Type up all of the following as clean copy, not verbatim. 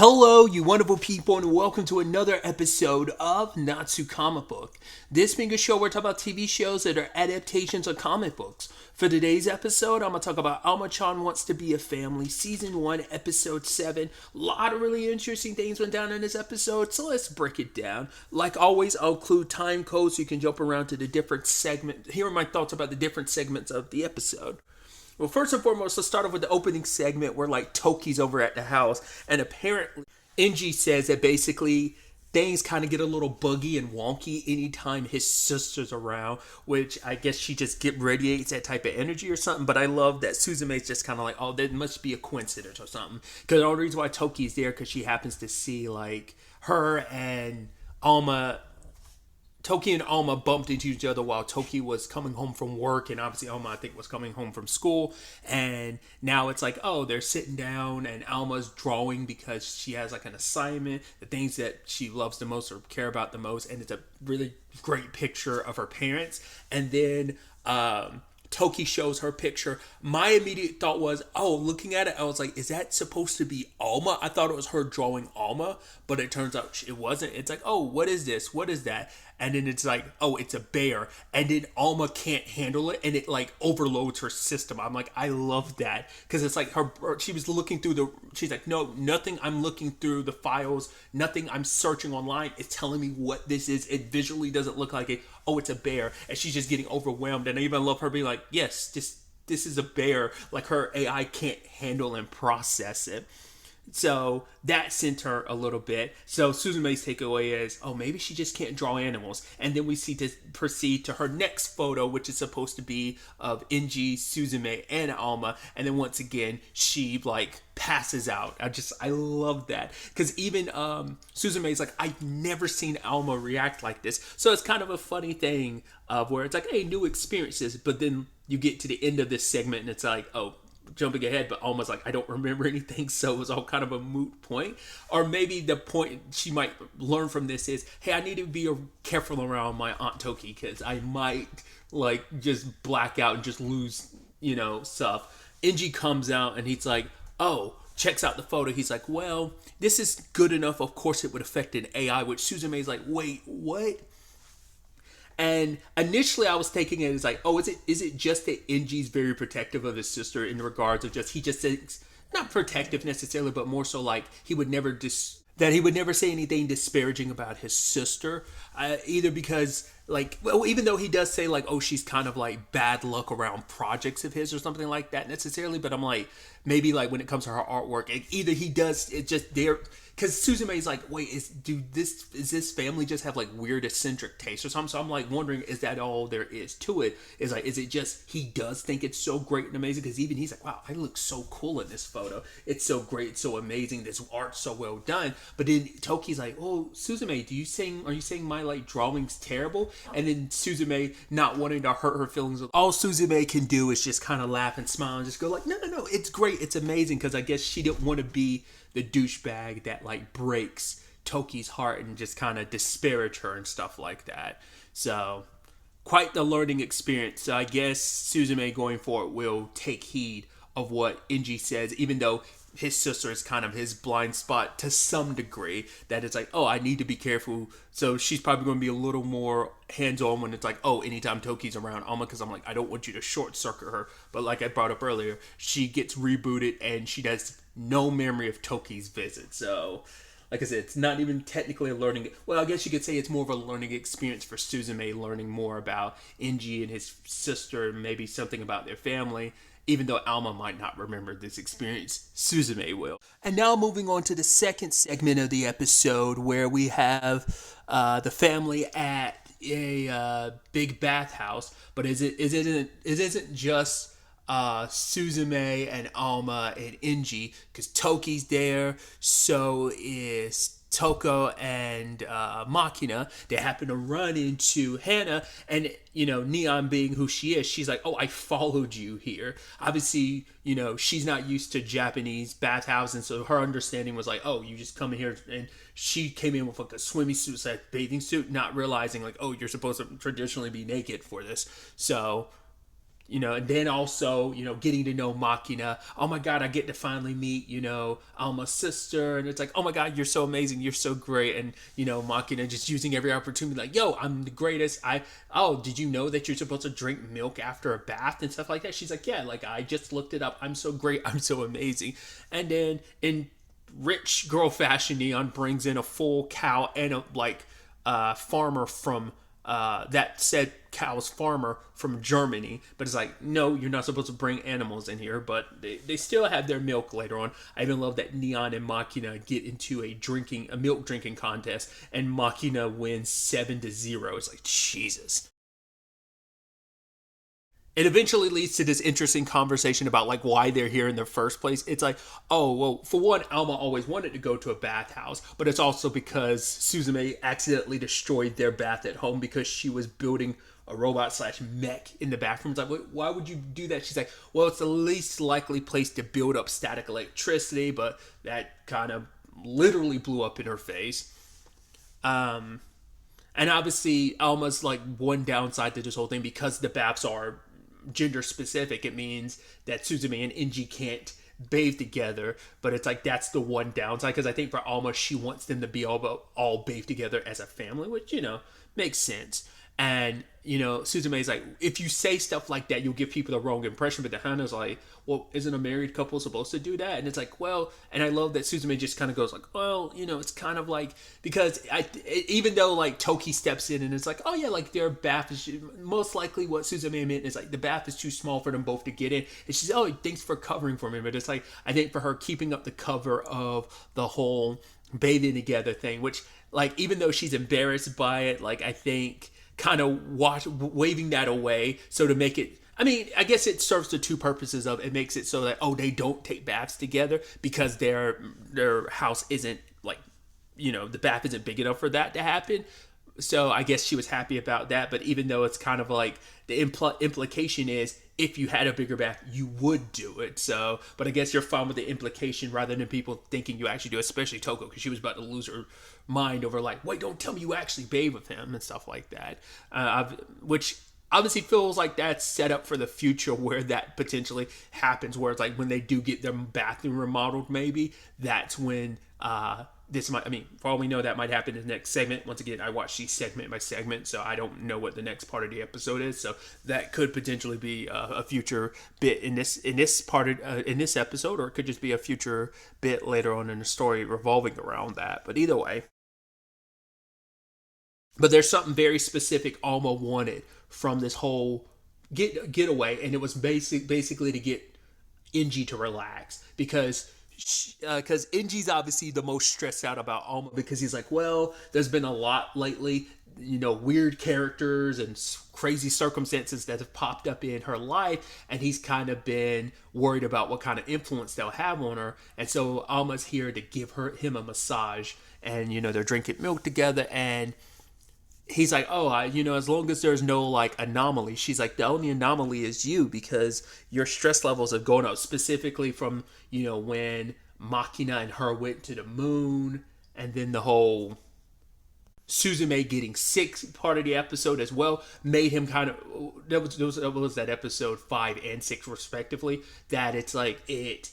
Hello, you wonderful people, and welcome to another episode of Natsu Comic Book. This being a show where I talk about TV shows that are adaptations of comic books. For today's episode, I'm going to talk about Alma-chan Wants to Be a Family, Season 1, Episode 7. A lot of really interesting things went down in this episode, so let's break it down. Like always, I'll include time codes so you can jump around to the different segments. Here are my thoughts about the different segments of the episode. Well, first and foremost, let's start off with the opening segment where Toki's over at the house, and apparently Inji says that basically things kind of get a little buggy and wonky anytime his sister's around, which I guess she just radiates that type of energy or something. But I love that Suzume's just kind of like, oh, there must be a coincidence or something. Because the only reason why Toki's there because she happens to see her and Toki and Alma bumped into each other while Toki was coming home from work, and obviously Alma, I think, was coming home from school. And now it's like, oh, they're sitting down, and Alma's drawing because she has an assignment, the things that she loves the most or care about the most, and it's a really great picture of her parents. And then Toki shows her picture. My immediate thought was, looking at it, I was like, is that supposed to be Alma? I thought it was her drawing Alma, but it turns out it wasn't. It's like, oh, what is this? What is that? And then it's like, oh, it's a bear. And then Alma can't handle it, and it overloads her system. I'm like, I love that. Because it's like she was looking through she's like, no, nothing I'm looking through the files, nothing I'm searching online is telling me what this is. It visually doesn't look like it. Oh, it's a bear. And she's just getting overwhelmed. And I even love her being like, yes, this is a bear. Like her AI can't handle and process it. So that sent her a little bit. So Suzume's takeaway is, oh, maybe she just can't draw animals. And then we see to proceed to her next photo, which is supposed to be of Inji, Suzume, and Alma. And then once again, she passes out. I love that. Because even Suzume's like, I've never seen Alma react like this. So it's kind of a funny thing of where it's like, hey, new experiences. But then you get to the end of this segment and it's like, oh, jumping ahead, but almost like I don't remember anything, so it was all kind of a moot point. Or maybe the point she might learn from this is, hey, I need to be careful around my Aunt Toki because I might just black out and just lose stuff. Inji comes out and he's like, oh, checks out the photo. He's like, well, this is good enough. Of course it would affect an AI, which Suzume's like, wait, what? And initially I was taking it as like, oh, is it just that Inji's very protective of his sister in regards of he just thinks, not protective necessarily, but more so he would never that he would never say anything disparaging about his sister, either because even though he does say oh, she's kind of bad luck around projects of his or something like that necessarily, but I'm like, maybe when it comes to her artwork, either he does it just there. Because Suzume's like, wait, is this family just have weird eccentric taste or something? So I'm wondering, is that all there is to it? Is it just he does think it's so great and amazing? Because even he's like, wow, I look so cool in this photo. It's so great, it's so amazing. This art's so well done. But then Toki's like, oh, Suzume, are you saying my drawing's terrible? And then Suzume, not wanting to hurt her feelings, all Suzume can do is just kind of laugh and smile and just go no, it's great, it's amazing. Because I guess she didn't want to be the douchebag that breaks Toki's heart and just kind of disparage her and stuff like that. So quite the learning experience. So I guess Suzume going forward will take heed of what Inji says, even though his sister is kind of his blind spot to some degree, that it's oh, I need to be careful. So she's probably going to be a little more hands-on when it's anytime Toki's around Alma, because I'm I don't want you to short circuit her. But like I brought up earlier, she gets rebooted and she has no memory of Toki's visit. So like I said, it's not even technically a learning. Well, I guess you could say it's more of a learning experience for Suzume, learning more about Inji and his sister, maybe something about their family. Even though Alma might not remember this experience, Suzume will. And now moving on to the second segment of the episode, where we have the family at a big bathhouse. But it isn't just Suzume and Alma and Inji, because Toki's there, so is Toko and Makina. They happen to run into Hana, and Neon being who she is, she's like, oh, I followed you here. Obviously, she's not used to Japanese bathhouse, and so her understanding was oh, you just come in here. And she came in with a swimmy suit, bathing suit, not realizing oh, you're supposed to traditionally be naked for this. So and then also, getting to know Makina. Oh my God, I get to finally meet, Alma's sister. And it's like, oh my God, you're so amazing. You're so great. And, Makina just using every opportunity, like, yo, I'm the greatest. Did you know that you're supposed to drink milk after a bath and stuff like that? She's like, yeah, like, I just looked it up. I'm so great. I'm so amazing. And then in rich girl fashion, Neon brings in a full cow and a farmer from that said cow's farmer from Germany, but it's like, no, you're not supposed to bring animals in here, but they still have their milk later on. I even love that Neon and Makina get into a milk drinking contest, and Makina wins 7-0. It's like, Jesus. It eventually leads to this interesting conversation about like why they're here in the first place. It's like, oh, well, for one, Alma always wanted to go to a bathhouse, but it's also because Suzume accidentally destroyed their bath at home because she was building a robot / mech in the bathroom. It's like, why would you do that? She's like, well, it's the least likely place to build up static electricity, but that kind of literally blew up in her face. And obviously, Alma's like one downside to this whole thing, because the baths are gender specific, it means that Suzume and Inji can't bathe together, but it's like that's the one downside, because I think for Alma, she wants them to be all bathe together as a family, which makes sense. And Suzume's like, if you say stuff like that, you'll give people the wrong impression. But the Hana's like, well, isn't a married couple supposed to do that? And it's like, well, and I love that Suzume just kind of goes like, well, it's kind of like, because even though like Toki steps in and it's like, oh yeah, like their bath is most likely what Suzume meant is like the bath is too small for them both to get in. And she's, oh, thanks for covering for me. But it's like, I think for her keeping up the cover of the whole bathing together thing, which like, even though she's embarrassed by it, like I think kind of waving that away, so to make it, I mean, I guess it serves the two purposes of it makes it so that, oh, they don't take baths together because their house isn't like, the bath isn't big enough for that to happen. So I guess she was happy about that. But even though it's kind of like the implication is if you had a bigger bath, you would do it. So, but I guess you're fine with the implication rather than people thinking you actually do, especially Toko, because she was about to lose her mind over like, wait, don't tell me you actually bathe with him and stuff like that. Which obviously feels like that's set up for the future where that potentially happens, where it's like when they do get their bathroom remodeled, maybe that's when this might, I mean, for all we know, that might happen in the next segment. Once again, I watch these segment by segment, so I don't know what the next part of the episode is. So that could potentially be a future bit in this part of, in this episode, or it could just be a future bit later on in the story revolving around that. But either way, but there's something very specific Alma wanted from this whole getaway, and it was basically to get Inji to relax, because Inji's obviously the most stressed out about Alma, because he's like, well, there's been a lot lately, weird characters and crazy circumstances that have popped up in her life, and he's kind of been worried about what kind of influence they'll have on her. And so Alma's here to give him a massage, and they're drinking milk together, and he's like, oh, as long as there's no like anomaly. She's like, the only anomaly is you, because your stress levels have gone up, specifically from when Makina and her went to the moon, and then the whole Suzume getting sick part of the episode as well made him kind of, that was that episode 5 and 6 respectively, that it's like it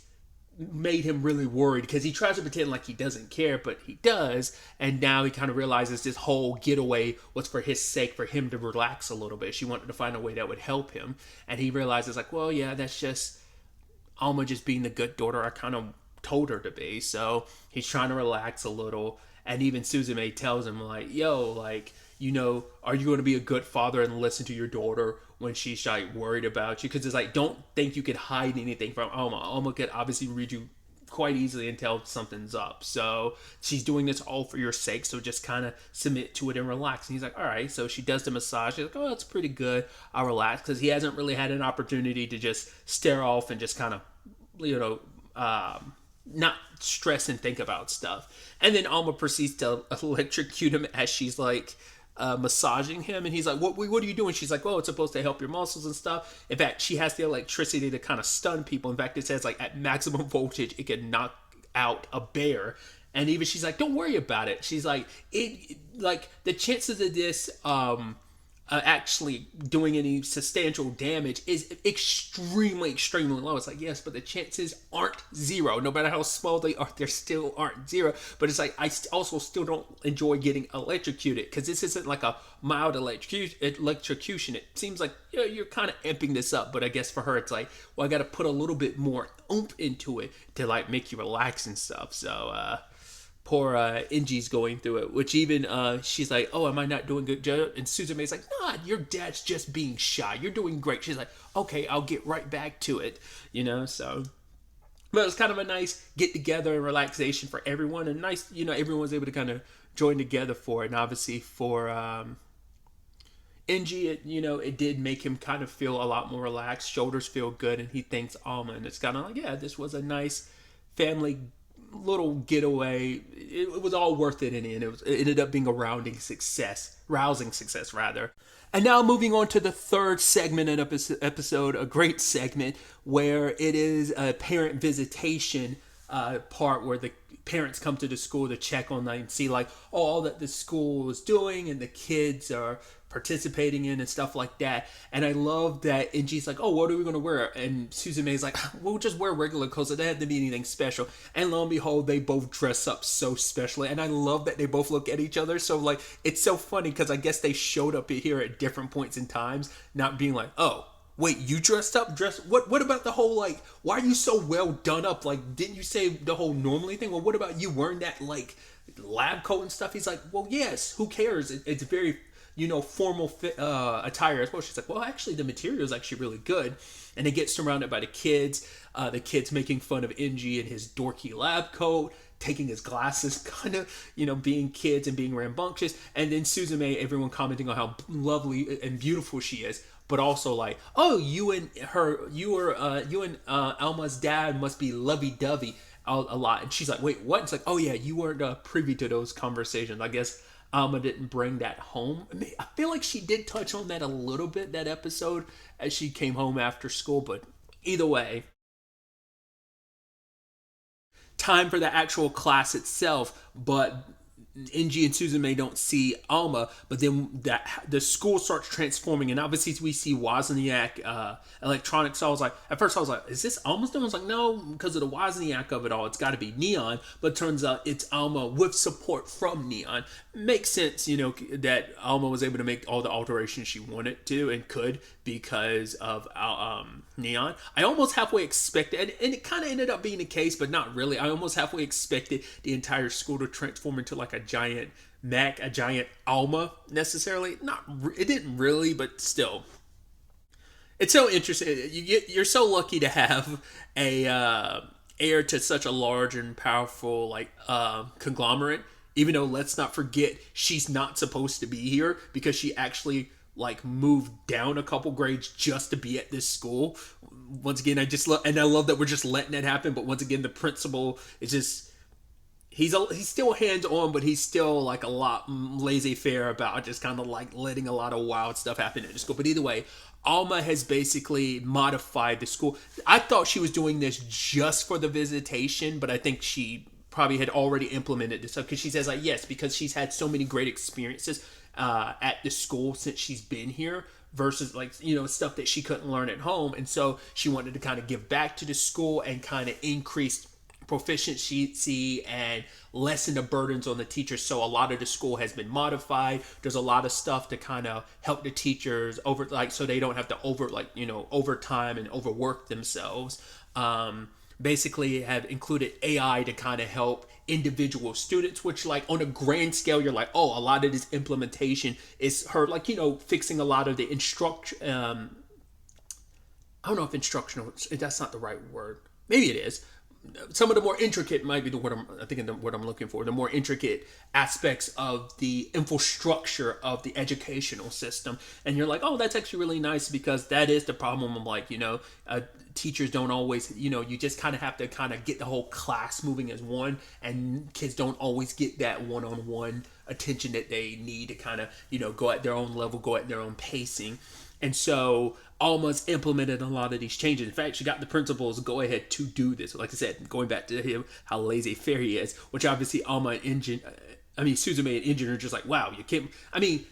made him really worried, because he tries to pretend like he doesn't care, but he does. And now he kind of realizes this whole getaway was for his sake, for him to relax a little bit. She wanted to find a way that would help him, and he realizes like, well, yeah, that's just Alma just being the good daughter I kind of told her to be. So he's trying to relax a little, and even Suzume tells him like, yo, like, are you going to be a good father and listen to your daughter when she's like worried about you? Because it's like, don't think you could hide anything from Alma. Alma could obviously read you quite easily and tell something's up. So she's doing this all for your sake. So just kind of submit to it and relax. And he's like, all right. So she does the massage. She's like, oh, that's pretty good. I'll relax, because he hasn't really had an opportunity to just stare off and just kind of, not stress and think about stuff. And then Alma proceeds to electrocute him as she's like massaging him, and he's like, what are you doing? She's like, well, it's supposed to help your muscles and stuff. In fact, she has the electricity to kind of stun people. In fact, it says like at maximum voltage it can knock out a bear. And even she's like, don't worry about it. She's like, the chances of this actually doing any substantial damage is extremely, extremely low. It's like, yes, but the chances aren't zero. No matter how small they are, they still aren't zero. But it's like, I also still don't enjoy getting electrocuted, because this isn't like a mild electrocution. It seems like, you know, you're kind of amping this up. But I guess for her, it's like, well, I got to put a little bit more oomph into it to like make you relax and stuff. So, poor Inji's going through it, which even she's like, oh, am I not doing good job? And Suzume's like, nah, your dad's just being shy. You're doing great. She's like, okay, I'll get right back to it, you know. So, but it was kind of a nice get together and relaxation for everyone, and nice, you know, everyone was able to kind of join together for it. And obviously for Inji, you know, it did make him kind of feel a lot more relaxed. Shoulders feel good, and he thanks Alma, and it's kind of like, yeah, this was a nice family little getaway. It was all worth it in the end. It ended up being a rousing success rather. And now moving on to the third segment in episode, a great segment where it is a parent visitation part where the parents come to the school to check on them and see like all that the school is doing and the kids are participating in and stuff like that. And I love that Inji's like, oh, what are we going to wear? And Suzume's like, we'll just wear regular clothes. It doesn't have to be anything special. And lo and behold, they both dress up so specially. And I love that they both look at each other. So like, it's so funny because I guess they showed up here at different points in times, not being like, oh, wait, you dressed up? What about the whole, like, why are you so well done up? Like, didn't you say the whole normally thing? Well, what about you wearing that, like, lab coat and stuff? He's like, well, yes, who cares? It's very, you know, formal attire as well. She's like, well, actually, the material is actually really good. And it gets surrounded by the kids making fun of Inji and his dorky lab coat, taking his glasses, kind of, you know, being kids and being rambunctious. And then Suzume, everyone commenting on how lovely and beautiful she is. But also like, oh, you and Alma's dad must be lovey-dovey a lot. And she's like, wait, what? It's like, oh yeah, you weren't privy to those conversations. I guess Alma didn't bring that home. I feel like she did touch on that a little bit, that episode, as she came home after school. But either way, time for the actual class itself. But Inji and Suzume don't see Alma, but then the school starts transforming, and obviously we see Wozniak electronics. So at first I was like, is this Alma's doing? I was like, no, because of the Wozniak of it all, it's got to be Neon. But it turns out it's Alma with support from Neon. Makes sense, you know, that Alma was able to make all the alterations she wanted to and could because of Neon. I almost halfway expected, and it kind of ended up being the case, but not really. I almost halfway expected the entire school to transform into like a giant mech, a giant Alma necessarily. It didn't really, but still. It's so interesting. You're so lucky to have a heir to such a large and powerful like conglomerate. Even though, let's not forget, she's not supposed to be here because she actually like moved down a couple grades just to be at this school. Once again, I love that we're just letting that happen. But once again, the principal is just he's still hands on, but he's still like a lot laissez-faire about just kind of like letting a lot of wild stuff happen at the school. But either way, Alma has basically modified the school. I thought she was doing this just for the visitation, but I think she probably had already implemented this stuff because she says like, yes, because she's had so many great experiences at the school since she's been here versus like, you know, stuff that she couldn't learn at home. And so she wanted to kind of give back to the school and kind of increase proficiency and lessen the burdens on the teachers. So a lot of the school has been modified. There's a lot of stuff to kind of help the teachers over, like, so they don't have to overtime and overwork themselves. Basically have included AI to kind of help individual students, which like on a grand scale, you're like, oh, a lot of this implementation is her, like, you know, fixing a lot of the I don't know if instructional, that's not the right word. Maybe it is. Some of the more intricate might be what I'm looking for. The more intricate aspects of the infrastructure of the educational system, and you're like, oh, that's actually really nice because that is the problem. I'm like, you know, teachers don't always, you know, you just kind of have to kind of get the whole class moving as one, and kids don't always get that one-on-one attention that they need to kind of, you know, go at their own level, go at their own pacing. And so Alma's implemented a lot of these changes. In fact, she got the principals go ahead to do this. Like I said, going back to him, how laissez-faire he is, which obviously Suzume and Injin are just like, wow, you can't. I mean,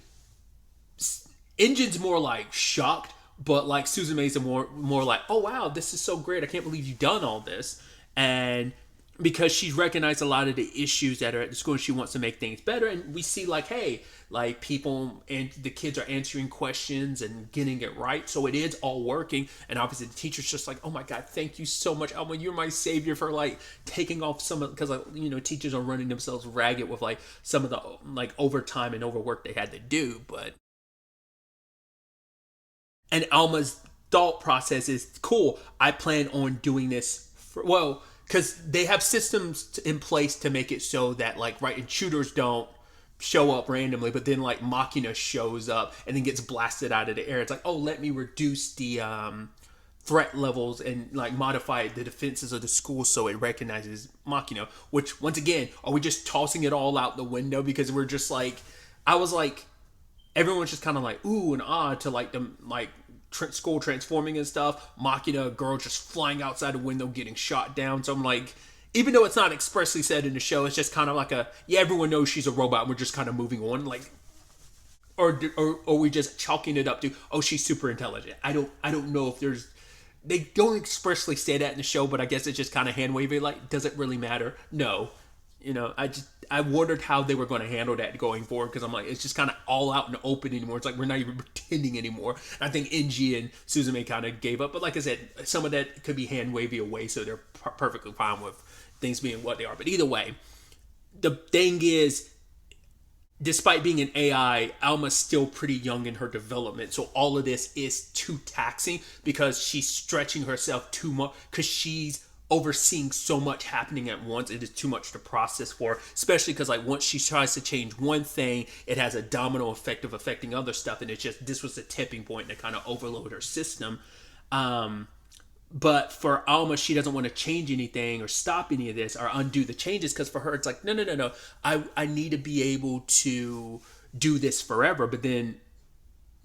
Engine's more like shocked, but like Suzume's more like, oh wow, this is so great. I can't believe you've done all this. And because she's recognized a lot of the issues that are at the school and she wants to make things better. And we see like, hey, like people and the kids are answering questions and getting it right. So it is all working. And obviously the teacher's just like, oh my God, thank you so much, Alma. You're my savior for like taking off some of, because like, you know, teachers are running themselves ragged with like some of the like overtime and overwork they had to do. But, and Alma's thought process is cool. I plan on doing this for, well, because they have systems in place to make it so that like right intruders don't show up randomly, but then like Machina shows up and then gets blasted out of the air. It's like, oh, let me reduce the threat levels and like modify the defenses of the school so it recognizes Machina. Which once again, are we just tossing it all out the window because we're just like, I was like, everyone's just kind of like ooh and ah to like the like school transforming and stuff. Machina, girl just flying outside the window getting shot down. So I'm like, even though it's not expressly said in the show, it's just kind of like a, yeah, everyone knows she's a robot and we're just kind of moving on. Like, or we just chalking it up to, oh, she's super intelligent. I don't know if there's, they don't expressly say that in the show, but I guess it's just kind of hand wavy. Like, does it really matter? No. You know, I wondered how they were going to handle that going forward because I'm like, it's just kind of all out in the open anymore. It's like we're not even pretending anymore. And I think NG and Suzume kind of gave up, but like I said, some of that could be hand wavy away, so they're perfectly fine with things being what they are. But either way, the thing is, despite being an AI, Alma's still pretty young in her development, so all of this is too taxing because she's stretching herself too much because she's overseeing so much happening at once. It is too much to process for her, especially because like once she tries to change one thing, it has a domino effect of affecting other stuff, and it's just, this was the tipping point to kind of overload her system. But for Alma, she doesn't want to change anything or stop any of this or undo the changes because for her it's like, no, I need to be able to do this forever. But then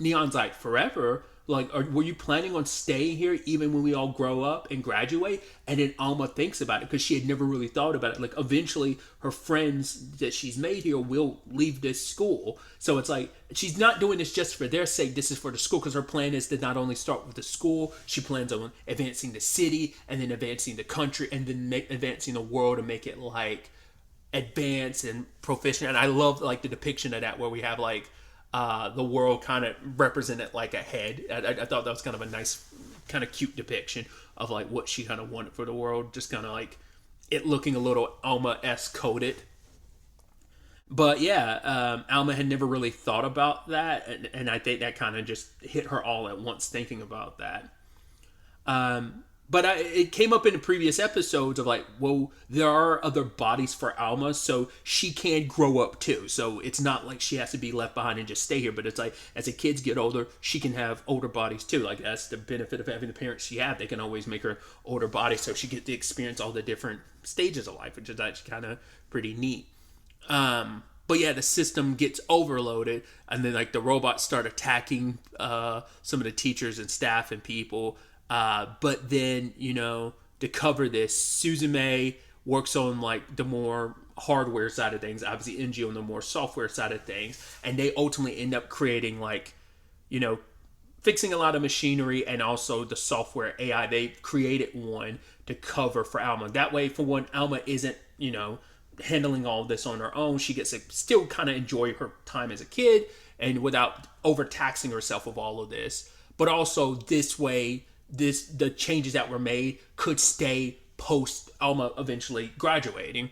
Neon's like, forever? Like, were you planning on staying here even when we all grow up and graduate? And then Alma thinks about it because she had never really thought about it. Like, eventually her friends that she's made here will leave this school. So it's like, she's not doing this just for their sake. This is for the school because her plan is to not only start with the school, she plans on advancing the city and then advancing the country and then advancing the world to make it like advanced and proficient. And I love like the depiction of that where we have like, the world kind of represented like a head. I thought that was kind of a nice, kind of cute depiction of like what she kind of wanted for the world. Just kind of like it looking a little Alma-esque coded. But yeah, Alma had never really thought about that. And I think that kind of just hit her all at once thinking about that. But it came up in the previous episodes of like, well, there are other bodies for Alma, so she can grow up too. So it's not like she has to be left behind and just stay here. But it's like, as the kids get older, she can have older bodies too. Like that's the benefit of having the parents she had. They can always make her older body so she gets to experience all the different stages of life, which is actually kind of pretty neat. But yeah, the system gets overloaded, and then like the robots start attacking some of the teachers and staff and people. But then, you know, to cover this, Suzume works on like the more hardware side of things, obviously NG on the more software side of things, and they ultimately end up creating like, you know, fixing a lot of machinery and also the software AI. They created one to cover for Alma. That way, for one, Alma isn't, you know, handling all this on her own. She gets to still kind of enjoy her time as a kid and without overtaxing herself with all of this. But also this way, the changes that were made could stay post Alma eventually graduating.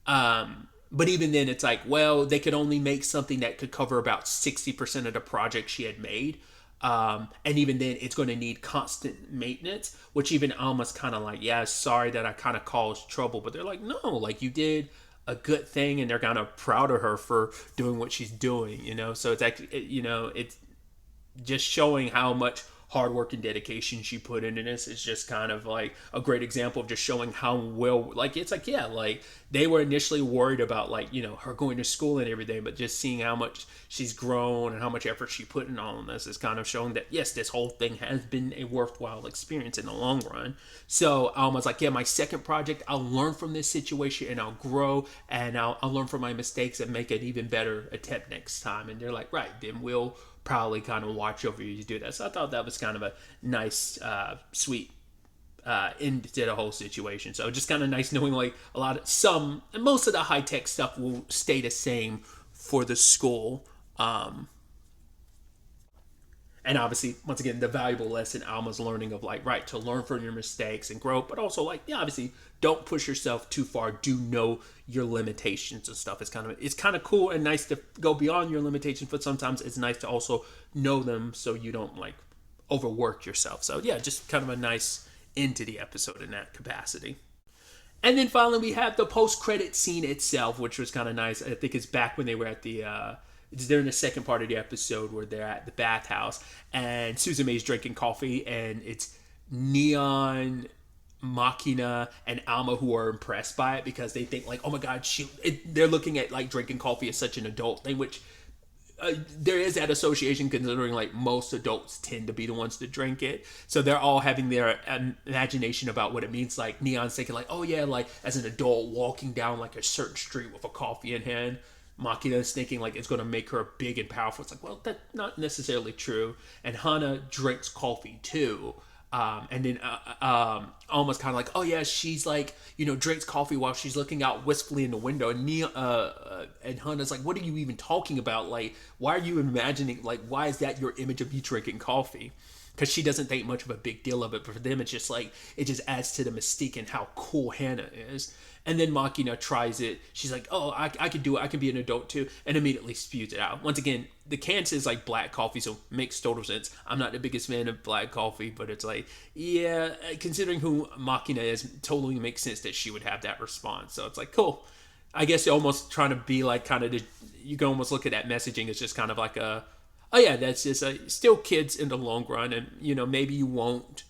But even then it's like, well, they could only make something that could cover about 60% of the project she had made. And even then it's going to need constant maintenance, which even Alma's kind of like, yeah, sorry that I kind of caused trouble. But they're like, no, like you did a good thing, and they're kind of proud of her for doing what she's doing, you know? So it's actually, you know, it's just showing how much hard work and dedication she put into this. Is just kind of like a great example of just showing how well, like, it's like, yeah, like they were initially worried about like, you know, her going to school and everything, but just seeing how much she's grown and how much effort she put in all of this is kind of showing that yes, this whole thing has been a worthwhile experience in the long run. So Alma's like, yeah, my second project, I'll learn from this situation and I'll grow and I'll learn from my mistakes and make an even better attempt next time. And they're like, right, then we'll probably kind of watch over you to do that. So I thought that was kind of a nice, sweet into the whole situation. So just kind of nice knowing like most of the high tech stuff will stay the same for the school. And obviously, once again, the valuable lesson Alma's learning of like, right, to learn from your mistakes and grow, but also like, yeah, obviously, don't push yourself too far. Do know your limitations and stuff. It's kind of cool and nice to go beyond your limitations, but sometimes it's nice to also know them so you don't like overwork yourself. So yeah, just kind of a nice end to the episode in that capacity. And then finally, we have the post-credit scene itself, which was kind of nice. I think it's back when they were at it's during the second part of the episode where they're at the bathhouse and Suzume's drinking coffee, and it's Neon, Makina, and Alma who are impressed by it because they think like, oh my god, they're looking at like drinking coffee as such an adult thing, which there is that association considering like most adults tend to be the ones to drink it. So they're all having their imagination about what it means. Like Neon's thinking like, oh yeah, like as an adult walking down like a certain street with a coffee in hand. Makina is thinking like it's going to make her big and powerful. It's like, well, that's not necessarily true. And Hana drinks coffee too. And then Alma's kind of like, oh yeah, she's like, drinks coffee while she's looking out wistfully in the window. And and Hana's like, what are you even talking about? Like, why are you imagining, like, why is that your image of you drinking coffee? Because she doesn't think much of a big deal of it. But for them, it's just like, it just adds to the mystique and how cool Hana is. And then Makina tries it. She's like, oh, I can do it. I can be an adult too. And immediately spews it out. Once again, the can says like black coffee, so makes total sense. I'm not the biggest fan of black coffee, but it's like, yeah, considering who Makina is, totally makes sense that she would have that response. So it's like, cool. I guess you're almost trying to be like you can almost look at that messaging as just kind of like oh yeah, that's just still kids in the long run. And, maybe you won't.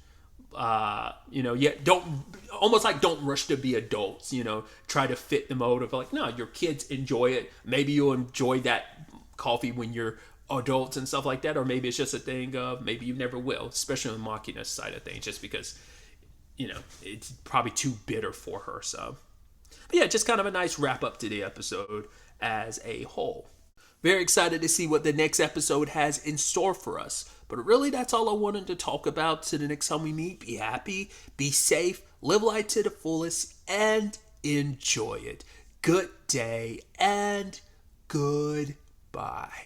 Don't rush to be adults, try to fit the mode of like, no, your kids enjoy it. Maybe you'll enjoy that coffee when you're adults and stuff like that. Or maybe it's just a thing of maybe you never will, especially on Makina's side of things, just because, it's probably too bitter for her. So, but yeah, just kind of a nice wrap up to the episode as a whole. Very excited to see what the next episode has in store for us. But really, that's all I wanted to talk about. Till the next time we meet, be happy, be safe, live life to the fullest, and enjoy it. Good day and goodbye.